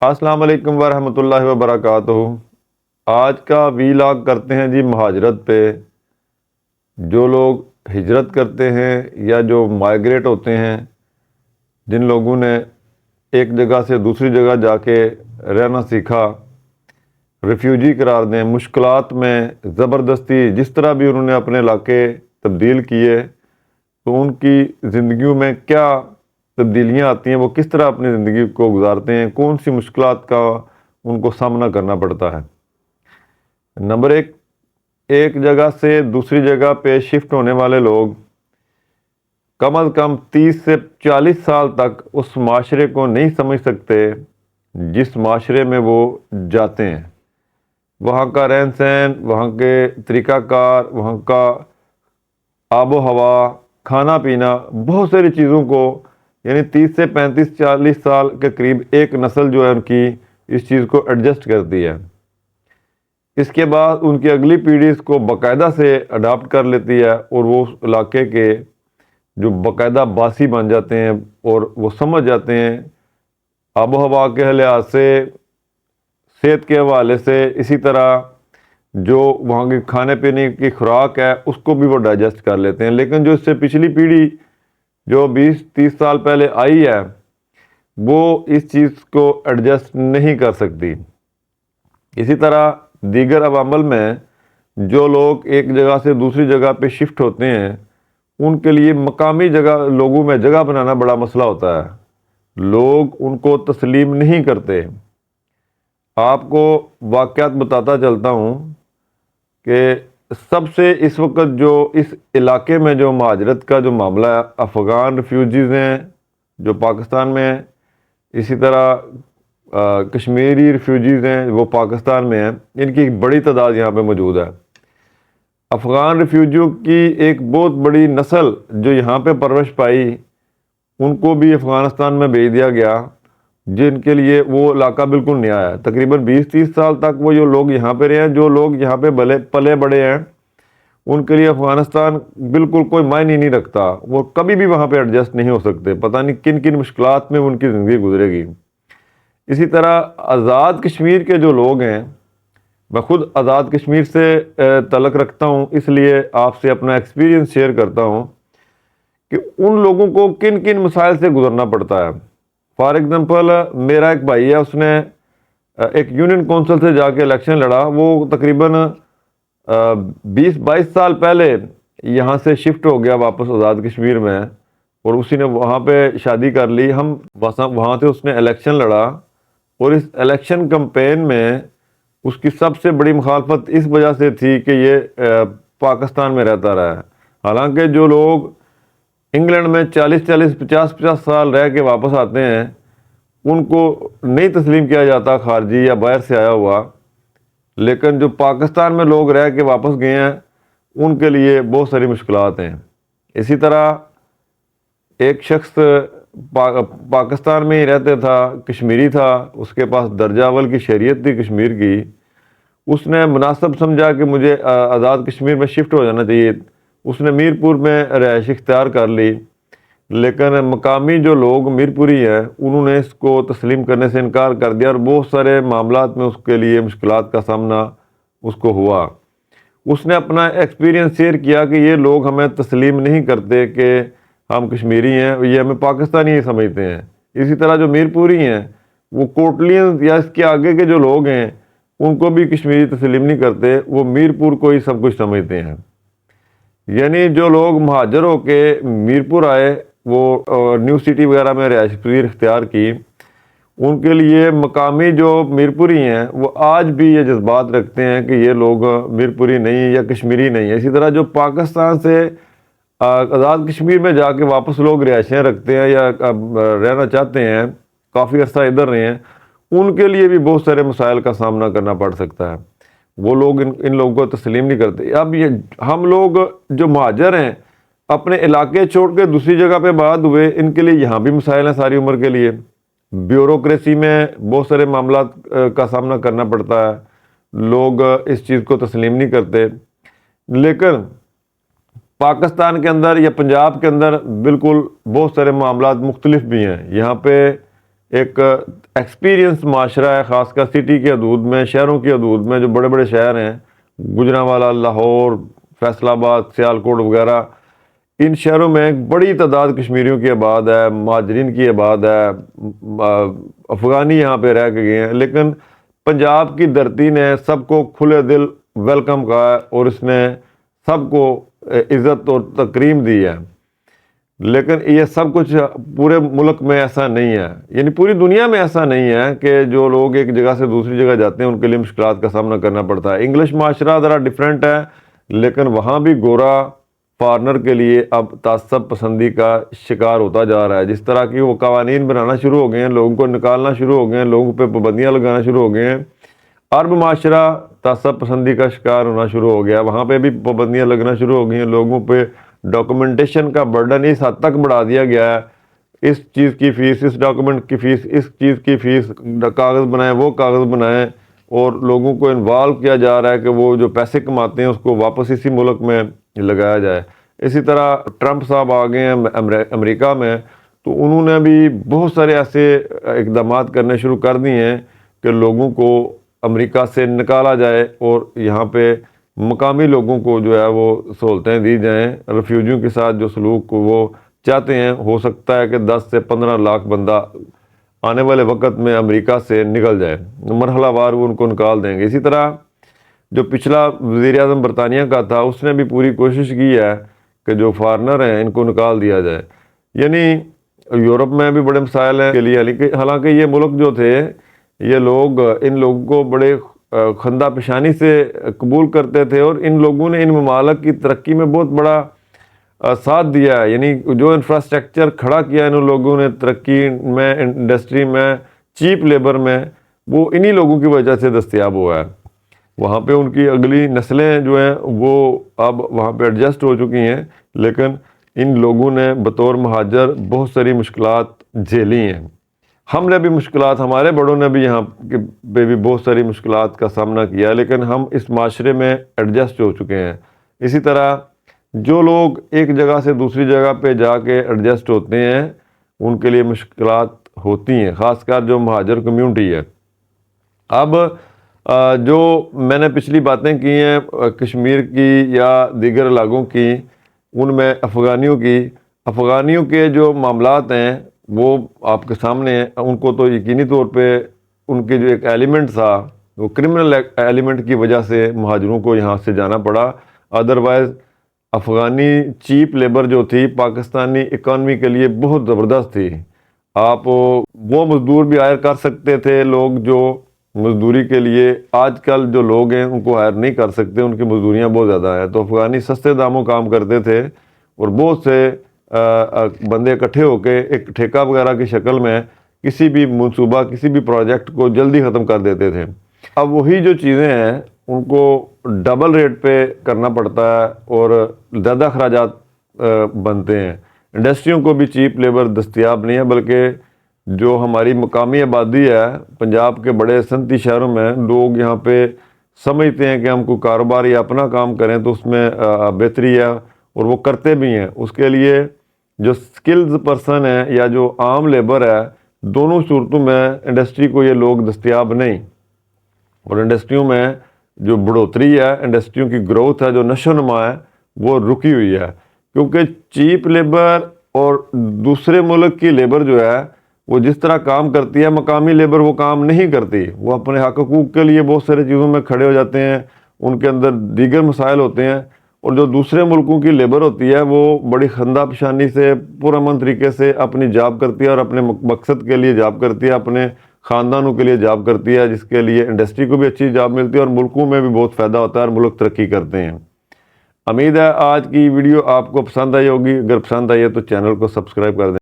السلام علیکم ورحمۃ اللہ وبرکاتہ۔ آج کا ویلاگ کرتے ہیں جی مہاجرت پہ۔ جو لوگ ہجرت کرتے ہیں یا جو مائیگریٹ ہوتے ہیں، جن لوگوں نے ایک جگہ سے دوسری جگہ جا کے رہنا سیکھا، ریفیوجی قرار دیں، مشکلات میں زبردستی جس طرح بھی انہوں نے اپنے علاقے تبدیل کیے، تو ان کی زندگیوں میں کیا تبدیلیاں آتی ہیں، وہ کس طرح اپنی زندگی کو گزارتے ہیں، کون سی مشکلات کا ان کو سامنا کرنا پڑتا ہے۔ نمبر ایک جگہ سے دوسری جگہ پہ شفٹ ہونے والے لوگ کم از کم 30 سے 40 سال تک اس معاشرے کو نہیں سمجھ سکتے جس معاشرے میں وہ جاتے ہیں۔ وہاں کا رہن سہن، وہاں کے طریقہ کار، وہاں کا آب و ہوا، کھانا پینا، بہت ساری چیزوں کو، یعنی 30 سے 35-40 سال کے قریب ایک نسل جو ہے ان کی اس چیز کو ایڈجسٹ کرتی ہے۔ اس کے بعد ان کی اگلی پیڑھی اس کو باقاعدہ سے اڈاپٹ کر لیتی ہے، اور وہ اس علاقے کے جو باقاعدہ باسی بن جاتے ہیں اور وہ سمجھ جاتے ہیں آب و ہوا کے لحاظ سے، صحت کے حوالے سے، اسی طرح جو وہاں کے کھانے پینے کی خوراک ہے اس کو بھی وہ ڈائجسٹ کر لیتے ہیں۔ لیکن جو اس سے پچھلی پیڑھی جو 20-30 سال پہلے آئی ہے، وہ اس چیز کو ایڈجسٹ نہیں کر سکتی۔ اسی طرح دیگر عوامل میں جو لوگ ایک جگہ سے دوسری جگہ پہ شفٹ ہوتے ہیں، ان کے لیے مقامی لوگوں میں جگہ بنانا بڑا مسئلہ ہوتا ہے۔ لوگ ان کو تسلیم نہیں کرتے۔ آپ کو واقعات بتاتا چلتا ہوں کہ سب سے اس وقت جو اس علاقے میں جو مہاجرت کا جو معاملہ ہے، افغان ریفیوجیز ہیں جو پاکستان میں ہیں، اسی طرح کشمیری ریفیوجیز ہیں وہ پاکستان میں ہیں، ان کی ایک بڑی تعداد یہاں پہ موجود ہے۔ افغان ریفیوجیوں کی ایک بہت بڑی نسل جو یہاں پہ پرورش پائی، ان کو بھی افغانستان میں بھیج دیا گیا، جن کے لیے وہ علاقہ بالکل نیا ہے۔ تقریباً 20-30 سال تک وہ جو لوگ یہاں پہ رہے ہیں، جو لوگ یہاں پہ پلے بڑے ہیں، ان کے لیے افغانستان بالکل کوئی معنی نہیں رکھتا۔ وہ کبھی بھی وہاں پہ ایڈجسٹ نہیں ہو سکتے، پتہ نہیں کن کن مشکلات میں ان کی زندگی گزرے گی۔ اسی طرح آزاد کشمیر کے جو لوگ ہیں، میں خود آزاد کشمیر سے تعلق رکھتا ہوں، اس لیے آپ سے اپنا ایکسپیرینس شیئر کرتا ہوں کہ ان لوگوں کو کن کن مسائل سے گزرنا پڑتا ہے۔ فار ایگزامپل، میرا ایک بھائی ہے، اس نے ایک یونین کونسل سے جا کے الیکشن لڑا۔ وہ تقریباً 20-22 سال پہلے یہاں سے شفٹ ہو گیا واپس آزاد کشمیر میں، اور اسی نے وہاں پہ شادی کر لی۔ وہاں سے اس نے الیکشن لڑا، اور اس الیکشن کمپین میں اس کی سب سے بڑی مخالفت اس وجہ سے تھی کہ یہ پاکستان میں رہتا رہا ہے۔ حالانکہ جو لوگ انگلینڈ میں 40-40 50-50 سال رہ کے واپس آتے ہیں، ان کو نہیں تسلیم کیا جاتا خارجی یا باہر سے آیا ہوا، لیکن جو پاکستان میں لوگ رہ کے واپس گئے ہیں ان کے لیے بہت ساری مشکلات ہیں۔ اسی طرح ایک شخص پاکستان میں ہی رہتے تھا، کشمیری تھا، اس کے پاس درجہ اول کی شہریت تھی کشمیر کی۔ اس نے مناسب سمجھا کہ مجھے آزاد کشمیر میں شفٹ ہو جانا چاہیے، اس نے میرپور میں رہائش اختیار کر لی۔ لیکن مقامی جو لوگ میرپوری ہیں، انہوں نے اس کو تسلیم کرنے سے انکار کر دیا، اور بہت سارے معاملات میں اس کے لیے مشکلات کا سامنا اس کو ہوا۔ اس نے اپنا ایکسپیرینس شیئر کیا کہ یہ لوگ ہمیں تسلیم نہیں کرتے کہ ہم کشمیری ہیں، یہ ہمیں پاکستانی ہی سمجھتے ہیں۔ اسی طرح جو میرپوری ہیں، وہ کوٹلین یا اس کے آگے کے جو لوگ ہیں، ان کو بھی کشمیری تسلیم نہیں کرتے، وہ میرپور کو ہی سب کچھ سمجھتے ہیں۔ یعنی جو لوگ مہاجر ہو کے میرپور آئے، وہ نیو سٹی وغیرہ میں رہائش پذیر اختیار کی، ان کے لیے مقامی جو میرپوری ہیں وہ آج بھی یہ جذبات رکھتے ہیں کہ یہ لوگ میرپوری نہیں یا کشمیری نہیں ہے۔ اسی طرح جو پاکستان سے آزاد کشمیر میں جا کے واپس لوگ رہائشیں رکھتے ہیں یا رہنا چاہتے ہیں، کافی عرصہ ادھر رہے ہیں، ان کے لیے بھی بہت سارے مسائل کا سامنا کرنا پڑ سکتا ہے۔ وہ لوگ ان لوگوں کو تسلیم نہیں کرتے۔ اب یہ ہم لوگ جو مہاجر ہیں، اپنے علاقے چھوڑ کے دوسری جگہ پہ بعد ہوئے، ان کے لیے یہاں بھی مسائل ہیں ساری عمر کے لیے۔ بیوروکریسی میں بہت سارے معاملات کا سامنا کرنا پڑتا ہے، لوگ اس چیز کو تسلیم نہیں کرتے۔ لیکن پاکستان کے اندر یا پنجاب کے اندر بالکل بہت سارے معاملات مختلف بھی ہیں۔ یہاں پہ ایک ایکسپیرینس معاشرہ ہے، خاص کر سٹی کے حدود میں، شہروں کی حدود میں، جو بڑے بڑے شہر ہیں گجرانوالہ، لاہور، فیصل آباد، سیالکوٹ وغیرہ، ان شہروں میں ایک بڑی تعداد کشمیریوں کی آباد ہے، مہاجرین کی آباد ہے، افغانی یہاں پہ رہ کے گئے ہیں، لیکن پنجاب کی دھرتی نے سب کو کھلے دل ویلکم کہا ہے اور اس نے سب کو عزت اور تکریم دی ہے۔ لیکن یہ سب کچھ پورے ملک میں ایسا نہیں ہے، یعنی پوری دنیا میں ایسا نہیں ہے کہ جو لوگ ایک جگہ سے دوسری جگہ جاتے ہیں ان کے لیے مشکلات کا سامنا کرنا پڑتا ہے۔ انگلش معاشرہ ذرا ڈیفرنٹ ہے، لیکن وہاں بھی گورا فارنر کے لیے اب تعصب پسندی کا شکار ہوتا جا رہا ہے۔ جس طرح کی وہ قوانین بنانا شروع ہو گئے ہیں، لوگوں کو نکالنا شروع ہو گئے ہیں، لوگوں پہ پابندیاں لگانا شروع ہو گئے ہیں۔ عرب معاشرہ تعصب پسندی کا شکار ہونا شروع ہو گیا، وہاں پہ بھی پابندیاں لگنا شروع ہو گئی ہیں، لوگوں پہ ڈاکومنٹیشن کا برڈن اس حد تک بڑھا دیا گیا ہے، اس چیز کی فیس، اس ڈاکومنٹ کی فیس، اس چیز کی فیس، کاغذ بنائیں، وہ کاغذ بنائیں، اور لوگوں کو انوالو کیا جا رہا ہے کہ وہ جو پیسے کماتے ہیں اس کو واپس اسی ملک میں لگایا جائے۔ اسی طرح ٹرمپ صاحب آ گئے ہیں امریکہ میں، تو انہوں نے بھی بہت سارے ایسے اقدامات کرنے شروع کر دیے ہیں کہ لوگوں کو امریکہ سے نکالا جائے اور یہاں پہ مقامی لوگوں کو جو ہے وہ سہولتیں دی جائیں۔ ریفیوجیوں کے ساتھ جو سلوک کو وہ چاہتے ہیں، ہو سکتا ہے کہ 10 سے 15 لاکھ بندہ آنے والے وقت میں امریکہ سے نکل جائے، مرحلہ وار وہ ان کو نکال دیں گے۔ اسی طرح جو پچھلا وزیر اعظم برطانیہ کا تھا، اس نے بھی پوری کوشش کی ہے کہ جو فارنر ہیں ان کو نکال دیا جائے۔ یعنی یورپ میں بھی بڑے مسائل ہیں کے لیے، حالانکہ یہ ملک جو تھے، یہ لوگ ان لوگوں کو بڑے خندہ پیشانی سے قبول کرتے تھے، اور ان لوگوں نے ان ممالک کی ترقی میں بہت بڑا ساتھ دیا ہے۔ یعنی جو انفراسٹرکچر کھڑا کیا ان لوگوں نے ترقی میں، انڈسٹری میں، چیپ لیبر میں، وہ انہی لوگوں کی وجہ سے دستیاب ہوا ہے۔ وہاں پہ ان کی اگلی نسلیں جو ہیں وہ اب وہاں پہ ایڈجسٹ ہو چکی ہیں، لیکن ان لوگوں نے بطور مہاجر بہت ساری مشکلات جھیلی ہیں۔ ہم نے بھی مشکلات، ہمارے بڑوں نے بھی یہاں پہ بھی بہت ساری مشکلات کا سامنا کیا، لیکن ہم اس معاشرے میں ایڈجسٹ ہو چکے ہیں۔ اسی طرح جو لوگ ایک جگہ سے دوسری جگہ پہ جا کے ایڈجسٹ ہوتے ہیں ان کے لیے مشکلات ہوتی ہیں، خاص کر جو مہاجر کمیونٹی ہے۔ اب جو میں نے پچھلی باتیں کی ہیں کشمیر کی یا دیگر علاقوں کی، ان میں افغانیوں کے جو معاملات ہیں وہ آپ کے سامنے ہیں۔ ان کو تو یقینی طور پہ ان کے جو ایک ایلیمنٹ تھا، وہ کرمنل ایلیمنٹ کی وجہ سے مہاجروں کو یہاں سے جانا پڑا، ادروائز افغانی چیپ لیبر جو تھی پاکستانی اکانومی کے لیے بہت زبردست تھی۔ آپ وہ مزدور بھی ہائر کر سکتے تھے، لوگ جو مزدوری کے لیے آج کل جو لوگ ہیں ان کو ہائر نہیں کر سکتے، ان کی مزدوریاں بہت زیادہ ہیں، تو افغانی سستے داموں کام کرتے تھے اور بہت سے بندے اکٹھے ہو کے ایک ٹھیکہ وغیرہ کی شکل میں کسی بھی منصوبہ، کسی بھی پروجیکٹ کو جلدی ختم کر دیتے تھے۔ اب وہی جو چیزیں ہیں ان کو ڈبل ریٹ پہ کرنا پڑتا ہے اور زیادہ اخراجات بنتے ہیں۔ انڈسٹریوں کو بھی چیپ لیبر دستیاب نہیں ہے، بلکہ جو ہماری مقامی آبادی ہے پنجاب کے بڑے صنعتی شہروں میں، لوگ یہاں پہ سمجھتے ہیں کہ ہم کو کاروبار یا اپنا کام کریں تو اس میں بہتری ہے، اور وہ کرتے بھی ہیں۔ اس کے لیے جو سکلز پرسن ہے یا جو عام لیبر ہے، دونوں صورتوں میں انڈسٹری کو یہ لوگ دستیاب نہیں، اور انڈسٹریوں میں جو بڑھوتری ہے، انڈسٹریوں کی گروتھ ہے، جو نشو و نما ہے، وہ رکی ہوئی ہے، کیونکہ چیپ لیبر اور دوسرے ملک کی لیبر جو ہے وہ جس طرح کام کرتی ہے، مقامی لیبر وہ کام نہیں کرتی۔ وہ اپنے حق حقوق کے لیے بہت سارے چیزوں میں کھڑے ہو جاتے ہیں، ان کے اندر دیگر مسائل ہوتے ہیں، اور جو دوسرے ملکوں کی لیبر ہوتی ہے وہ بڑی خندہ پیشانی سے پرامن طریقے سے اپنی جاب کرتی ہے، اور اپنے مقصد کے لیے جاب کرتی ہے، اپنے خاندانوں کے لیے جاب کرتی ہے، جس کے لیے انڈسٹری کو بھی اچھی جاب ملتی ہے اور ملکوں میں بھی بہت فائدہ ہوتا ہے اور ملک ترقی کرتے ہیں۔ امید ہے آج کی ویڈیو آپ کو پسند آئی ہوگی، اگر پسند آئی ہے تو چینل کو سبسکرائب کر دیں۔